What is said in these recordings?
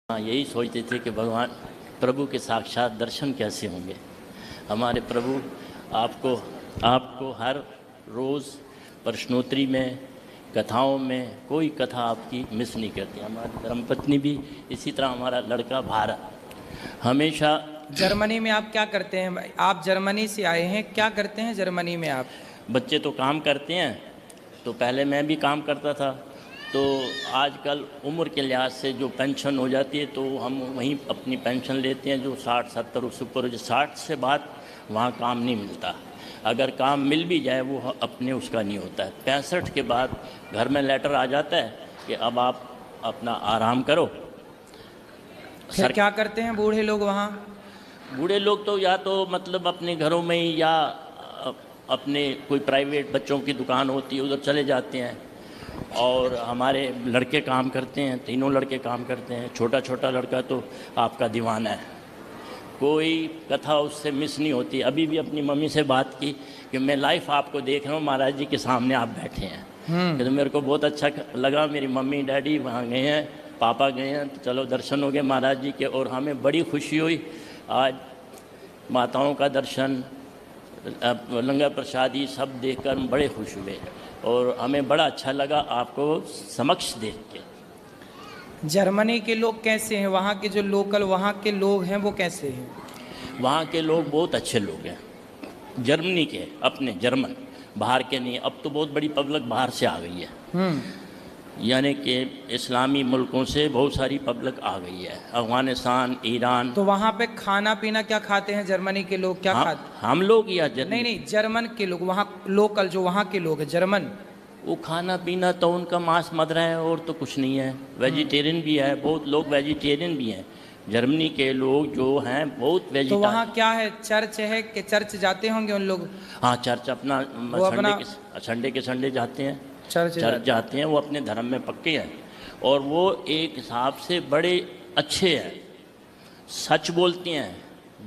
हाँ, यही सोचते थे कि भगवान प्रभु के साक्षात दर्शन कैसे होंगे। हमारे प्रभु आपको आपको हर रोज़ प्रश्नोत्तरी में, कथाओं में कोई कथा आपकी मिस नहीं करती। हमारी धर्मपत्नी भी इसी तरह, हमारा लड़का भारत हमेशा। जर्मनी में आप क्या करते हैं? आप जर्मनी से आए हैं, क्या करते हैं जर्मनी में आप? बच्चे तो काम करते हैं, तो पहले मैं भी काम करता था। तो आजकल उम्र के लिहाज से जो पेंशन हो जाती है तो हम वहीं अपनी पेंशन लेते हैं। जो 60-70 उससे ऊपर, जो 60 से बाद वहाँ काम नहीं मिलता। अगर काम मिल भी जाए वो अपने उसका नहीं होता है। 65 के बाद घर में लेटर आ जाता है कि अब आप अपना आराम करो। फिर क्या करते हैं बूढ़े लोग वहाँ? बूढ़े लोग तो या तो मतलब अपने घरों में ही, या अपने कोई प्राइवेट बच्चों की दुकान होती है उधर चले जाते हैं। और हमारे लड़के काम करते हैं, तीनों लड़के काम करते हैं। छोटा छोटा लड़का तो आपका दीवाना है, कोई कथा उससे मिस नहीं होती। अभी भी अपनी मम्मी से बात की कि मैं लाइव आपको देख रहा हूँ, महाराज जी के सामने आप बैठे हैं। तो मेरे को बहुत अच्छा लगा। मेरी मम्मी डैडी वहाँ गए हैं, पापा गए हैं, तो चलो दर्शन हो गए महाराज जी के। और हमें बड़ी खुशी हुई आज माताओं का दर्शन, लंगर प्रसादी सब देखकर हम बड़े खुश हुए। और हमें बड़ा अच्छा लगा आपको समक्ष देख के। जर्मनी के लोग कैसे हैं? वहाँ के जो लोकल वहाँ के लोग हैं वो कैसे हैं? वहाँ के लोग बहुत अच्छे लोग हैं, जर्मनी के, अपने जर्मन, बाहर के नहीं। अब तो बहुत बड़ी पब्लिक बाहर से आ गई है, यानी कि इस्लामी मुल्कों से बहुत सारी पब्लिक आ गई है, अफगानिस्तान, ईरान। तो वहाँ पे खाना पीना क्या खाते हैं जर्मनी के लोग? क्या खाते? हम लोग या नहीं, जर्मन के लोग, वहाँ लोकल जो वहाँ के लोग हैं जर्मन, वो खाना पीना तो उनका मांस मदिरा है और तो कुछ नहीं है। वेजिटेरियन भी है, बहुत लोग वेजिटेरियन भी हैं। जर्मनी के लोग जो हैं बहुत वेजिटेरियन। तो वहाँ क्या है, चर्च है कि चर्च जाते होंगे उन लोग? हाँ, चर्च अपना संडे के संडे जाते हैं, चर्च जाते हैं। वो अपने धर्म में पक्के हैं और वो एक हिसाब से बड़े अच्छे हैं, सच बोलते हैं,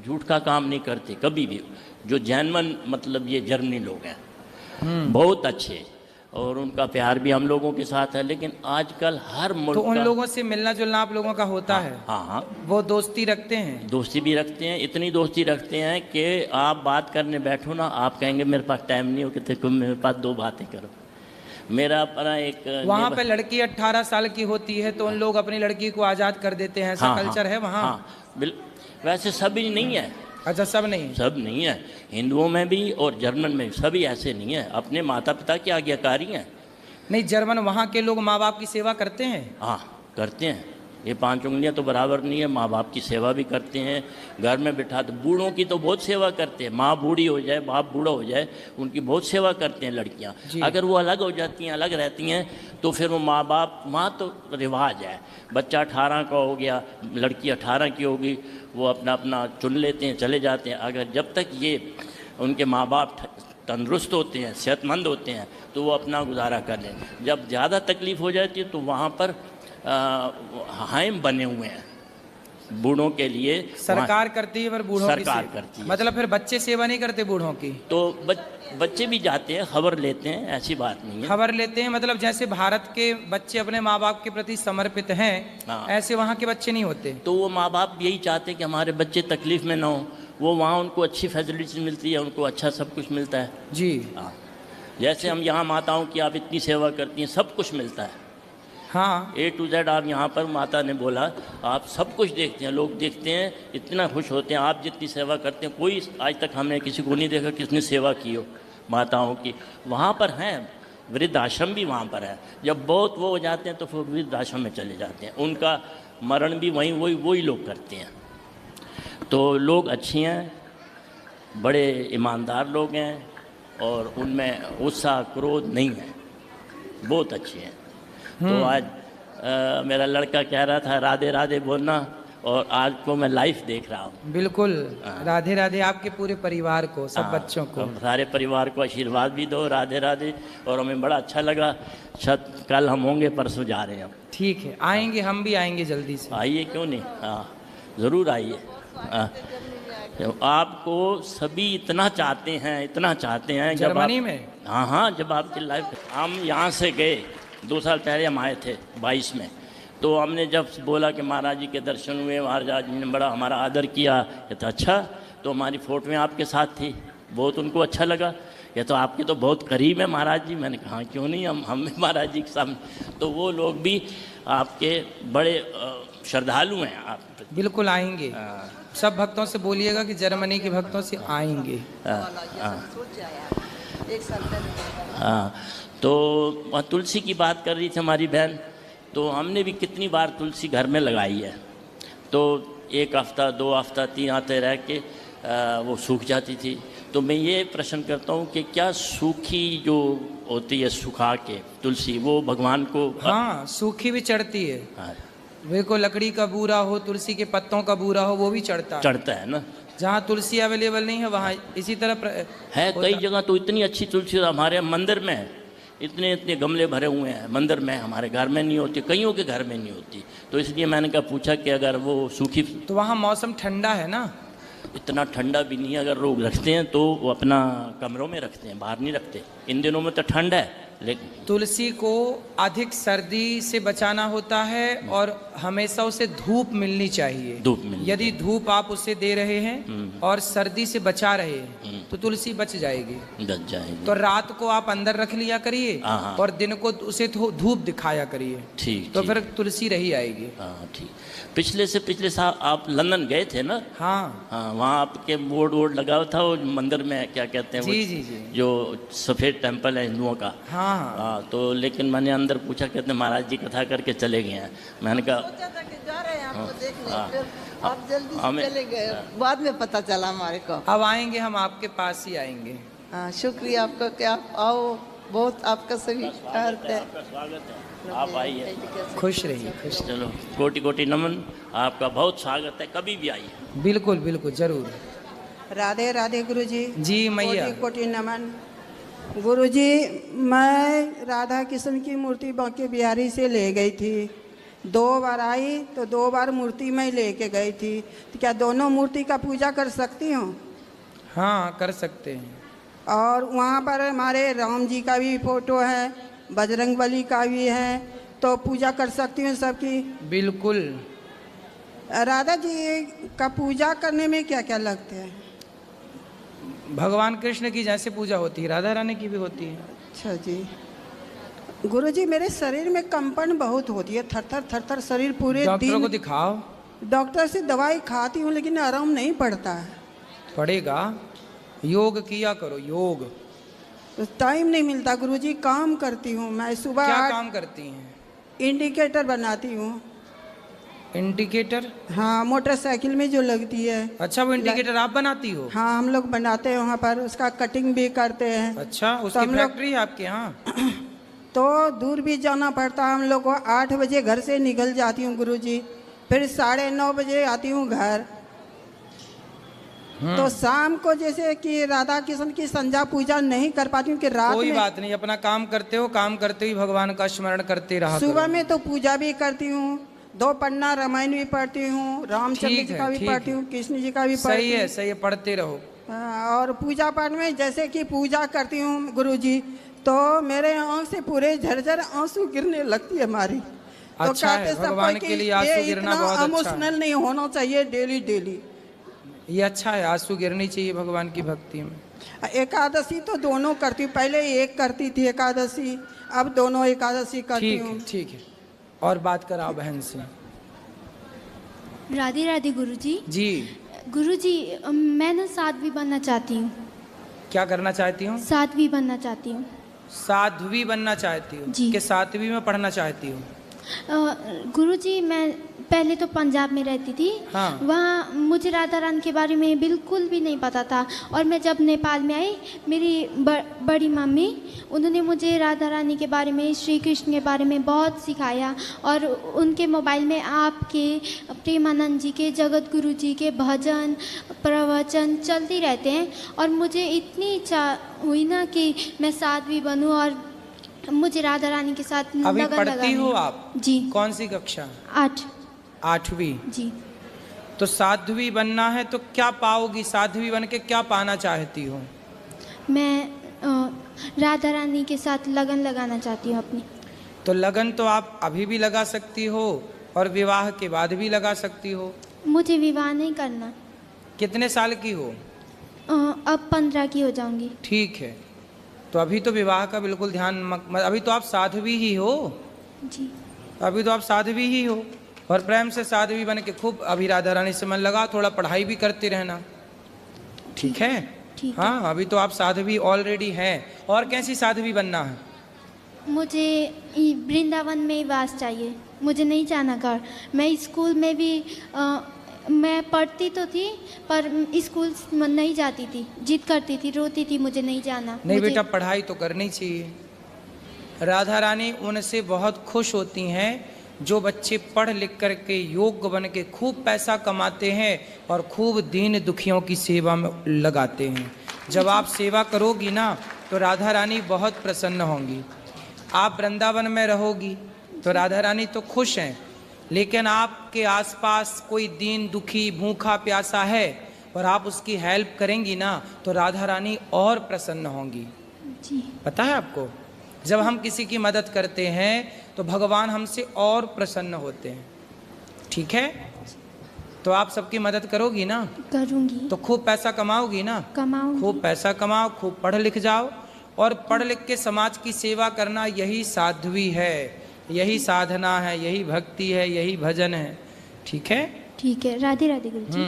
झूठ का काम नहीं करते कभी भी। जो जैनवन मतलब ये जर्मनी लोग हैं बहुत अच्छे, और उनका प्यार भी हम लोगों के साथ है। लेकिन आजकल हर मुल्क तो उन लोगों से मिलना जुलना आप लोगों का होता है? हाँ, वो दोस्ती रखते हैं? दोस्ती भी रखते हैं, इतनी दोस्ती रखते हैं कि आप बात करने बैठो ना, आप कहेंगे मेरे पास टाइम नहीं हो, कि तुम मेरे पास 2 बातें करो। मेरा अपना एक वहाँ पे लड़की 18 साल की होती है तो उन लोग अपनी लड़की को आज़ाद कर देते हैं, ऐसा कल्चर है वहाँ? हाँ, वैसे सभी नहीं है। अच्छा, सब नहीं? सब नहीं है, हिंदुओं में भी और जर्मन में सभी ऐसे नहीं है, अपने माता पिता की आज्ञाकारी हैं। नहीं, जर्मन वहाँ के लोग माँ बाप की सेवा करते हैं? हाँ, करते हैं। ये 5 उंगलियाँ तो बराबर नहीं है, माँ बाप की सेवा भी करते हैं। घर में बिठा तो बूढ़ों की तो बहुत सेवा करते हैं। माँ बूढ़ी हो जाए, बाप बूढ़ा हो जाए, उनकी बहुत सेवा करते हैं लड़कियाँ। अगर वो अलग हो जाती हैं, अलग रहती हैं, तो फिर वो माँ तो रिवाज है। बच्चा 18 का हो गया, लड़की 18 की होगी, वो अपना अपना चुन लेते हैं, चले जाते हैं। अगर जब तक ये उनके माँ बाप तंदुरुस्त होते हैं, सेहतमंद होते हैं, तो वो अपना गुजारा कर लें। जब ज़्यादा तकलीफ़ हो जाती है तो वहाँ पर हाइम बने हुए हैं बूढ़ों के लिए। सरकार करती है पर बूढ़ों की सरकार करती है। मतलब फिर बच्चे सेवा नहीं करते बूढ़ों की? तो बच्चे भी जाते हैं, खबर लेते हैं, ऐसी बात नहीं है। खबर लेते हैं मतलब जैसे भारत के बच्चे अपने माँ बाप के प्रति समर्पित हैं, ऐसे वहाँ के बच्चे नहीं होते? तो वो माँ बाप यही चाहते हैं कि हमारे बच्चे तकलीफ़ में ना हो। वो वहाँ उनको अच्छी फैसिलिटीज मिलती है, उनको अच्छा सब कुछ मिलता है जी। हाँ, जैसे हम यहाँ माताओं की आप इतनी सेवा करती हैं, सब कुछ मिलता है। हाँ, A to Z आप यहाँ पर, माता ने बोला, आप सब कुछ देखते हैं, लोग देखते हैं, इतना खुश होते हैं। आप जितनी सेवा करते हैं, कोई आज तक हमने किसी को नहीं देखा किसने सेवा की हो माताओं की। वहाँ पर हैं, वृद्ध आश्रम भी वहाँ पर है। जब बहुत वो हो जाते हैं तो फिर वृद्ध आश्रम में चले जाते हैं, उनका मरण भी वही लोग करते हैं। तो लोग अच्छे हैं, बड़े ईमानदार लोग हैं, और उनमें उत्साह क्रोध नहीं है, बहुत अच्छे हैं। तो आज मेरा लड़का कह रहा था राधे राधे बोलना, और आज को मैं लाइव देख रहा हूँ। बिल्कुल, राधे राधे आपके पूरे परिवार को, सब बच्चों को, सारे परिवार को आशीर्वाद भी दो, राधे राधे। और हमें बड़ा अच्छा लगा। कल हम होंगे, परसों जा रहे हैं हम। ठीक है, आएंगे, हम भी आएंगे जल्दी से। आइए, क्यों नहीं, हाँ ज़रूर आइए। आपको सभी इतना चाहते हैं जर्मनी में। हाँ, जब आपकी लाइफ, हम यहाँ से गए 2 साल पहले हम आए थे 22 में, तो हमने जब बोला कि महाराज जी के दर्शन हुए, महाराज जी ने बड़ा हमारा आदर किया। कहते अच्छा, तो हमारी फ़ोटोएँ आपके साथ थी, बहुत उनको अच्छा लगा। ये तो आपके तो बहुत करीब है महाराज जी। मैंने कहा क्यों नहीं, हम भी महाराज जी के सामने। तो वो लोग भी आपके बड़े श्रद्धालु हैं आप। बिल्कुल आएंगे। सब भक्तों से बोलिएगा कि जर्मनी के भक्तों से आएंगे। हाँ, तो तुलसी की बात कर रही थी हमारी बहन, तो हमने भी कितनी बार तुलसी घर में लगाई है। तो 1 हफ्ता 2 हफ्ता 3 हफ्ते रह के वो सूख जाती थी। तो मैं ये प्रश्न करता हूँ कि क्या सूखी जो होती है सुखा के तुलसी, वो भगवान को? हाँ, सूखी भी चढ़ती है। हाँ, वे को लकड़ी का बूरा हो, तुलसी के पत्तों का बूरा हो, वो भी चढ़ता है ना। जहाँ तुलसी अवेलेबल नहीं है वहाँ इसी तरह है। कई जगह तो इतनी अच्छी तुलसी हमारे मंदिर में है, इतने इतने गमले भरे हुए हैं मंदिर में, हमारे घर में नहीं होती, कईयों के घर में नहीं होती। तो इसलिए मैंने कहा पूछा कि अगर वो सूखी, तो वहाँ मौसम ठंडा है ना। इतना ठंडा भी नहीं है। अगर लोग रखते हैं तो वो अपना कमरों में रखते हैं, बाहर नहीं रखते। इन दिनों में तो ठंड है, लेकिन तुलसी को अधिक सर्दी से बचाना होता है और हमेशा उसे धूप मिलनी चाहिए। धूप मिलनी। यदि धूप आप उसे दे रहे हैं और सर्दी से बचा रहे हैं तो तुलसी बच जाएगी। तो रात को आप अंदर रख लिया करिए और दिन को उसे धूप दिखाया करिए। ठीक। तो फिर तुलसी रही आएगी। हाँ ठीक। पिछले साल आप लंदन गए थे ना? हाँ हाँ, वहाँ आपके बोर्ड लगा हुआ था वो मंदिर में, क्या कहते हैं जी जी जी, जो सफ़ेद टेम्पल है हिंदुओं का। हाँ, तो लेकिन मैंने अंदर पूछा, कहते महाराज जी कथा करके चले गए हैं। मैंने कहा आप जल्दी चले गए, बाद में पता चला हमारे को। अब आएंगे, हम आपके पास ही आएंगे। हाँ, शुक्रिया आपका कि आप आओ, बहुत आपका सभी स्वागत है। आप आइए, खुश रहिए, खुश। चलो, कोटि कोटि नमन, आपका बहुत स्वागत है, कभी भी आइए। बिल्कुल बिल्कुल, जरूर। राधे राधे गुरुजी। जी मैया। कोटि कोटि नमन गुरुजी। मैं राधा कृष्ण की मूर्ति बांके बिहारी से ले गई थी, 2 बार आई तो 2 बार मूर्ति मैं लेके गई थी। तो क्या दोनों मूर्ति का पूजा कर सकती हूँ? हाँ, कर सकते हैं। और वहाँ पर हमारे राम जी का भी फोटो है, बजरंगबली का भी है, तो पूजा कर सकती हूँ सबकी? बिल्कुल। राधा जी का पूजा करने में क्या क्या लगते हैं? भगवान कृष्ण की जैसे पूजा होती है राधा रानी की भी होती है। अच्छा जी। गुरुजी, मेरे शरीर में कंपन बहुत होती है, थर थर शरीर पूरे दिन। डॉक्टर को दिखाओ। डॉक्टर से दवाई खाती हूँ लेकिन आराम नहीं पड़ता है। पड़ेगा, योग किया करो, योग। तो टाइम नहीं मिलता गुरुजी, काम करती हूँ मैं। सुबह क्या काम करती हैं? इंडिकेटर बनाती हूँ। इंडिकेटर? हाँ, मोटरसाइकिल में जो लगती है। अच्छा, वो इंडिकेटर आप बनाती हो? हाँ, हम लोग बनाते हैं वहाँ पर, उसका कटिंग भी करते हैं। अच्छा, उसकी फैक्ट्री है आपके यहाँ? तो दूर भी जाना पड़ता है हम लोग को। 8 बजे घर से निकल जाती हूँ गुरुजी, फिर 9:30 बजे आती हूँ घर। तो शाम को जैसे कि राधा कृष्ण की संध्या पूजा नहीं कर पाती हूँ कि रात कोई में। बात नहीं, अपना काम करते हो, काम करते ही भगवान का स्मरण करते रहा। सुबह में तो पूजा भी करती हूँ, 2 पन्ना रामायण भी पढ़ती हूँ, रामचंद्र जी का भी पढ़ती हूँ, कृष्ण जी का भी पढ़ती हूँ। सही है, सही है, पढ़ते रहो। और पूजा पाठ में जैसे कि पूजा करती हूँ गुरुजी, तो मेरे आँख से पूरे झरझर आंसू गिरने लगती है हमारी। तो अच्छा है, भगवान के लिए आंसू गिरना बहुत अच्छा है। इमोशनल नहीं होना चाहिए डेली डेली। ये अच्छा है, आंसू गिरनी चाहिए भगवान की भक्ति में। एकादशी तो दोनों करती हूँ, पहले एक करती थी एकादशी, अब दोनों एकादशी करती हूँ। ठीक है। और बात कराओ बहन से। राधे राधे गुरुजी। जी गुरुजी, मैं ना साध्वी बनना चाहती हूँ। क्या करना चाहती हूँ? साध्वी बनना चाहती हूँ। साध्वी बनना चाहती हूँ जी। कि 7वीं में पढ़ना चाहती हूँ? गुरुजी, मैं पहले तो पंजाब में रहती थी। हाँ। वहाँ मुझे राधा रानी के बारे में बिल्कुल भी नहीं पता था, और मैं जब नेपाल में आई, मेरी बड़ी मम्मी, उन्होंने मुझे राधा रानी के बारे में, श्री कृष्ण के बारे में बहुत सिखाया। और उनके मोबाइल में आपके, प्रेमानंद जी के, जगत गुरु जी के भजन प्रवचन चलते रहते हैं। और मुझे इतनी इच्छा हुई ना कि मैं साध्वी बनूँ और मुझे राधा रानी के साथ अभी लगन पढ़ती हो आप? जी। कौन सी कक्षा? 8वीं। जी। तो साध्वी बनना है तो क्या पाओगी? साध्वी बन के क्या पाना चाहती हो? मैं राधा रानी के साथ लगन लगाना चाहती हूँ अपनी। तो लगन तो आप अभी भी लगा सकती हो और विवाह के बाद भी लगा सकती हो। मुझे विवाह नहीं करना। कितने साल की हो? अब 15 की हो जाऊंगी। ठीक है, तो अभी तो विवाह का बिल्कुल ध्यान अभी तो आप साध्वी ही हो जी। अभी तो आप साध्वी ही हो और प्रेम से साध्वी बन के खूब अभी राधा रानी से मन लगा, थोड़ा पढ़ाई भी करते रहना, ठीक है? ठीक हाँ, अभी तो आप साध्वी ऑलरेडी हैं। और कैसी साध्वी बनना है? मुझे वृंदावन में ही वास चाहिए, मुझे नहीं जाना घर। मैं स्कूल में भी मैं पढ़ती तो थी पर स्कूल नहीं जाती थी, जिद करती थी, रोती थी, मुझे नहीं जाना। नहीं बेटा, पढ़ाई तो करनी चाहिए। राधा रानी उनसे बहुत खुश होती हैं जो बच्चे पढ़ लिख कर के योग्य बन के खूब पैसा कमाते हैं और खूब दीन दुखियों की सेवा में लगाते हैं। जब आप सेवा करोगी ना तो राधा रानी बहुत प्रसन्न होंगी। आप वृंदावन में रहोगी तो राधा रानी तो खुश हैं, लेकिन आपके आसपास कोई दीन दुखी भूखा प्यासा है और आप उसकी हेल्प करेंगी ना तो राधा रानी और प्रसन्न होंगी। जी। पता है आपको, जब हम किसी की मदद करते हैं तो भगवान हमसे और प्रसन्न होते हैं, ठीक है? तो आप सबकी मदद करोगी ना? करूंगी। तो खूब पैसा कमाओगी ना? कमाऊंगी। खूब पैसा कमाओ, खूब पढ़ लिख जाओ और पढ़ लिख के समाज की सेवा करना, यही साध्वी है, यही साधना है, यही भक्ति है, यही भजन है, ठीक है? ठीक है। राधे राधे गुरु जी।